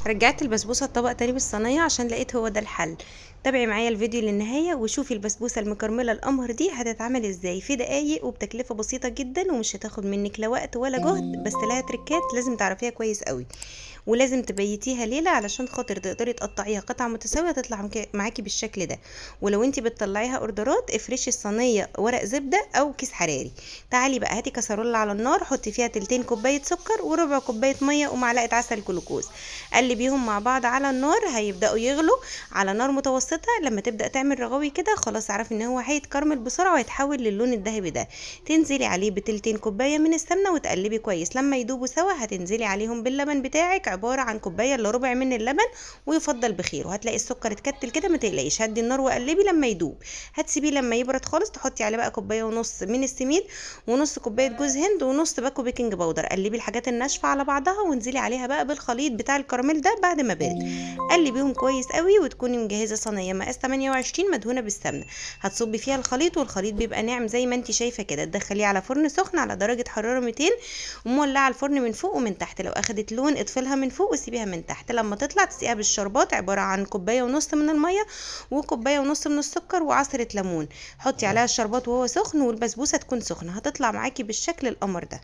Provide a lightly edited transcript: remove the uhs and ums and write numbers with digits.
رجعت البسبوسه الطبق تاني بالصينيه عشان لقيت هو ده الحل. تابعي معايا الفيديو للنهايه وشوفي البسبوسه المكرمله القمر دي هتتعمل ازاي في دقايق وبتكلفه بسيطه جدا ومش هتاخد منك لا وقت ولا جهد، بس لها تريكات لازم تعرفيها كويس قوي. ولازم تبيتيها ليله علشان خاطر تقدري تقطعيها قطع متساويه تطلع معاكي بالشكل ده. ولو انت بتطلعيها اوردرات افرشي الصينيه ورق زبده او كيس حراري. تعالي بقى هاتي كسرولة على النار، حطي فيها تلتين كوبايه سكر وربع كوبايه ميه ومعلقه عسل جلوكوز. قلبيهم مع بعض على النار، هيبداوا يغلوا على نار متوسطه. لما تبدا تعمل رغوي كده خلاص اعرفي ان هو هيتكرمل بسرعه وهيتحول للون الذهبي ده. تنزلي عليه بتلتين كوبايه من السمنه وتقلبي كويس. لما يدوبوا سوا هتنزلي عليهم باللبن بتاعك، عباره عن كوبايه الا ربع من اللبن ويفضل بخير. وهتلاقي السكر اتكتل كده، ما تقلقيش، هدي النار وقلبي لما يدوب. هتسيبيه لما يبرد خالص، تحطي عليه بقى كوبايه ونص من السميد ونص كوبايه جوز هند ونص باكو بيكنج باودر. قلبي الحاجات الناشفه على بعضها وانزلي عليها بقى بالخليط بتاع الكراميل ده بعد ما برد. قلبيهم كويس قوي وتكوني مجهزه صينيه مقاس 28 مدهونه بالسمنه. هتصبي فيها الخليط والخليط بيبقى ناعم زي ما انت شايفه كده. تدخليه على فرن سخن على درجه حراره 200 ومولعه الفرن من فوق ومن تحت. لو اخدت لون اطفلها من فوق وسيبيها من تحت. لما تطلع تسقيها بالشربات، عباره عن كوبايه ونص من الميه وكوبايه ونص من السكر وعصره ليمون. حطي عليها الشربات وهو سخن والبسبوسه تكون سخنه، هتطلع معاكي بالشكل القمر ده.